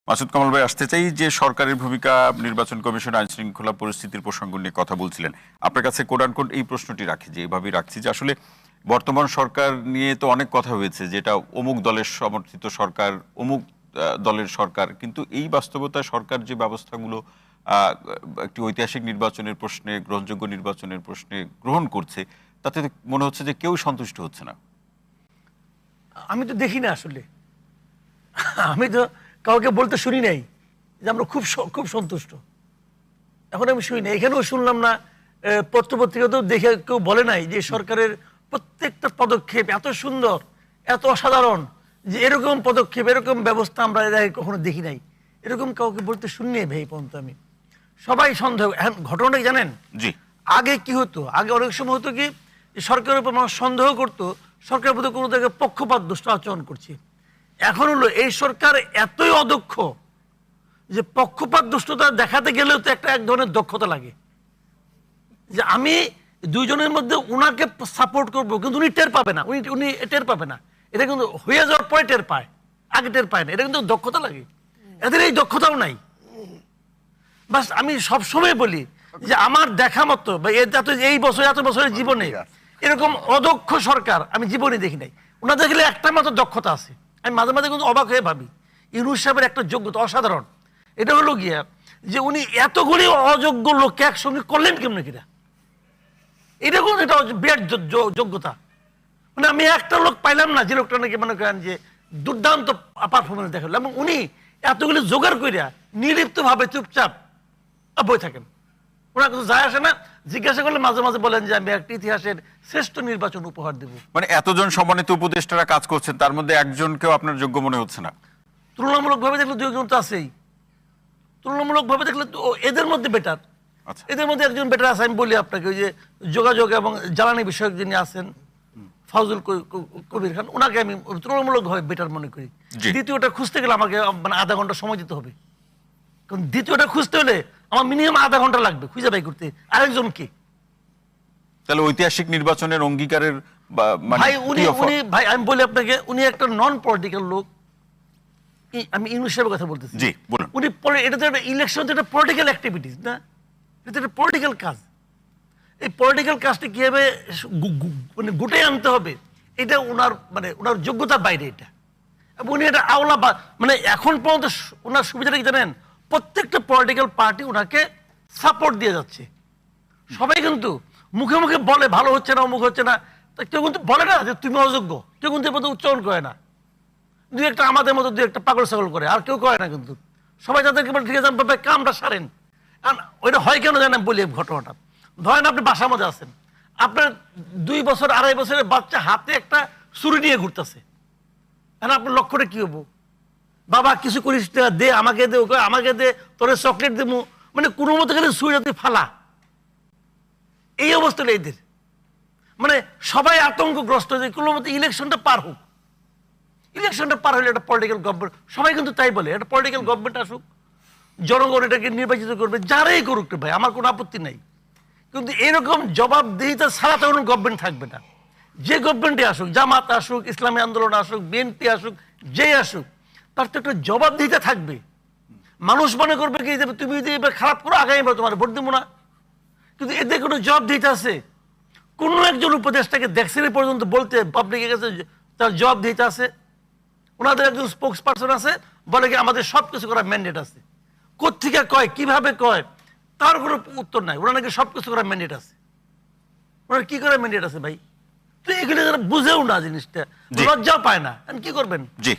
মাসুদ কামাল ভাই, আসতে চাই যে সরকারের ভূমিকা, নির্বাচন কমিশন আইন শৃঙ্খলা পরিস্থিতির প্রসঙ্গ নিয়ে কথা বলছিলেন। আপনার কাছে কোট আনকোট এই প্রশ্নটি রাখি, যে এভাবেই রাখছি যে আসলে বর্তমান সরকার নিয়ে তো অনেক কথা হয়েছে, যেটা অমুক দলের সমর্থিত সরকার, অমুক দলের সরকার, কিন্তু এই বাস্তবতায় সরকার যে ব্যবস্থাগুলো একটি ঐতিহাসিক নির্বাচনের প্রশ্নে, গ্রহণযোগ্য নির্বাচনের প্রশ্নে গ্রহণ করছে, তাতে মনে হচ্ছে যে কেউ সন্তুষ্ট হচ্ছে না। আমি তো দেখি না আসলে, আমি তো কাউকে বলতে শুনি নাই যে আমরা খুব খুব সন্তুষ্ট। এখন আমি শুনি না, এখানেও শুনলাম না, পত্রপত্রিকাতেও দেখে কেউ বলে নাই যে সরকারের প্রত্যেকটা পদক্ষেপ এত সুন্দর, এত অসাধারণ, যে এরকম পদক্ষেপ, এরকম ব্যবস্থা আমরা এর আগে কখনো দেখি নাই। এরকম কাউকে বলতে শুনি নাই ভাই পর্যন্ত। আমি সবাই সন্দেহ। এখন ঘটনাটা জানেন, জি, আগে কি হতো, আগে অনেক সময় হতো কি, সরকারের উপর মানুষ সন্দেহ করতো সরকারের প্রতি কোনো জায়গায় পক্ষপাত দুষ্ট আচরণ করছে। এখন হলো এই সরকার এতই অদক্ষ যে পক্ষপাত দুষ্টতা দেখাতে গেলেও তো এক ধরনের দক্ষতা লাগে, যে আমি দুইজনের মধ্যে উনাকে সাপোর্ট করবো, কিন্তু উনি টের পাবে না, উনি টের পাবে না। এটা কিন্তু হয়ে যাওয়ার পরে টের পায়, আগে টের পায় না। এটা কিন্তু দক্ষতা লাগে, এদের এই দক্ষতাও নাই। বাস আমি সবসময় বলি যে আমার দেখা মতো এই বছর, এত বছরের জীবনে এরকম অদক্ষ সরকার আমি জীবনে দেখি নাই। ওনাদের দেখলে একটা মাত্র দক্ষতা আছে, আমি মাঝে মাঝে কিন্তু অবাক হয়ে ভাবি ইউনূস সাহেবের একটা যোগ্যতা অসাধারণ। এটা হলো গিয়া যে উনি এতগুলি অযোগ্য লোককে একসঙ্গে করলেন কেমন কিনা, এটা কোন এটা বিরাট যোগ্যতা। মানে আমি একটা লোক পাইলাম না যে লোকটা নাকি মনে করেন যে দুর্দান্ত পারফরমেন্স দেখালো, এবং উনি এতগুলি জোগাড় করিয়া নির্লিপ্ত ভাবে চুপচাপ বই থাকেন। ওনার কিন্তু যায় আসে না, জিজ্ঞাসা করলে মাঝে মাঝে বলেন যে আমি একটা ইতিহাসের শ্রেষ্ঠ নির্বাচন উপহার দেব। মানে এতজন সম্মানিত উপদেষ্টারা কাজ করছেন, তার মধ্যে একজনকেও আপনার যোগ্য মনে হচ্ছে না? তুলনামূলক ভাবে দেখলে 2 জন তো আছেই, তুলনামূলক ভাবে দেখলে তো এদের মধ্যে বেটার। আচ্ছা, এদের মধ্যে একজন বেটার আছে। আমি বলি আপনাকে, ওই যে যোগাযোগ এবং জ্বালানি বিষয়ক যিনি আছেন ফাউজুল কবির খান, ওনাকে আমি তুলনামূলক ভাবে বেটার মনে করি। দ্বিতীয়টা খুঁজতে গেলে আমাকে মানে আধা ঘন্টা সময় দিতে হবে, কারণ দ্বিতীয়টা খুঁজতে হলে আমার মিনিমাম আধা ঘন্টা লাগবে খুঁজে বাই করতে। আরেকজন কি? তাহলে ঐতিহাসিক নির্বাচনের অঙ্গীকারের ভাই উনি ভাই আমি বলি আপনাকে, উনি একটা নন পলিটিক্যাল লোক। আমি ইউনূস সাহেবের কথা বলতেছি। জি, বলুন। উনি এটা তো একটা ইলেকশন, তো একটা পলিটিক্যাল অ্যাক্টিভিটিস না, এটা একটা পলিটিক্যাল কাজ। এই পলিটিক্যাল কাজটা কিভাবে মানে গুটে আনতে হবে, এটা ওনার যোগ্যতার বাইরে এটা। এবং উনি এটা আওলা মানে এখন পর্যন্ত ওনার সুবিধাটা কি জানেন, প্রত্যেকটা পলিটিক্যাল পার্টি ওনাকে সাপোর্ট দিয়ে যাচ্ছে। সবাই কিন্তু মুখে মুখে বলে ভালো হচ্ছে না, অমুক হচ্ছে না, কেউ কিন্তু বলে না যে তুমি অযোগ্য, কেউ কিন্তু এর উচ্চারণ করে না। দুই একটা আমাদের মতো দুই একটা পাগল ছাগল করে, আর কেউ করে না কিন্তু। সবাই তাদেরকে বলে ঠিক আছে কামটা সারেন। ওইটা হয় কেন জানেন বলি ঘটনাটা। ধরেন আপনি বাসার মধ্যে আছেন, আপনার 2 বছর 2.5 বছরের বাচ্চা হাতে একটা ছুরি নিয়ে ঘুরতেছে, এখন আপনার লক্ষ্যটা কি হবো? বাবা কিছু করিস দে, আমাকে দে, ওকে আমাকে দে, তোর চকলেট দেবো, মানে কোনো মতো গেলে ছুরিটা তুই ফালা। এই অবস্থাটা এদের, মানে সবাই আতঙ্কগ্রস্ত যে কোনো মতো ইলেকশনটা পার হোক। ইলেকশনটা পার হলে একটা পলিটিক্যাল গভর্নমেন্ট, সবাই কিন্তু তাই বলে একটা পলিটিক্যাল গভর্নমেন্ট আসুক, জনগণ এটাকে নির্বাচিত করবে, যারাই করুক ভাই আমার কোনো আপত্তি নাই। কিন্তু এরকম জবাবদিহিতা ছাড়া তো কোনো গভর্নমেন্ট থাকবে না। যে গভর্নমেন্টে আসুক, জামাত আসুক, ইসলামী আন্দোলন আসুক, বিএনপি আসুক, যেই আসুক, তার তো একটা জবাবদিহিতা থাকবে। মানুষ মনে করবে কি তুমি যদি এবার খারাপ করো আগামী বার তোমার ভোট দেবো না, কিন্তু এদের কোনো জবাবদিহিতা আছে? কোনো একজন উপদেষ্টাকে দেখছেন পর্যন্ত বলতে পাবলিকের কাছে তার জবাবদিহিতা আছে? ওনাদের একজন স্পোক্স পার্সন আছে, বলে কি আমাদের সবকিছু করার ম্যান্ডেট আছে। কোত্থেকে কয়, কিভাবে কয়, তার কোনো উত্তর নাই। ওনার নাকি সবকিছু করার ম্যান্ডেট আছে। ওনার কি করার ম্যান্ডেট আছে ভাই? তো এগুলো যারা বুঝেও না জিনিসটা, লজ্জাও পায় না, কি করবেন? জি।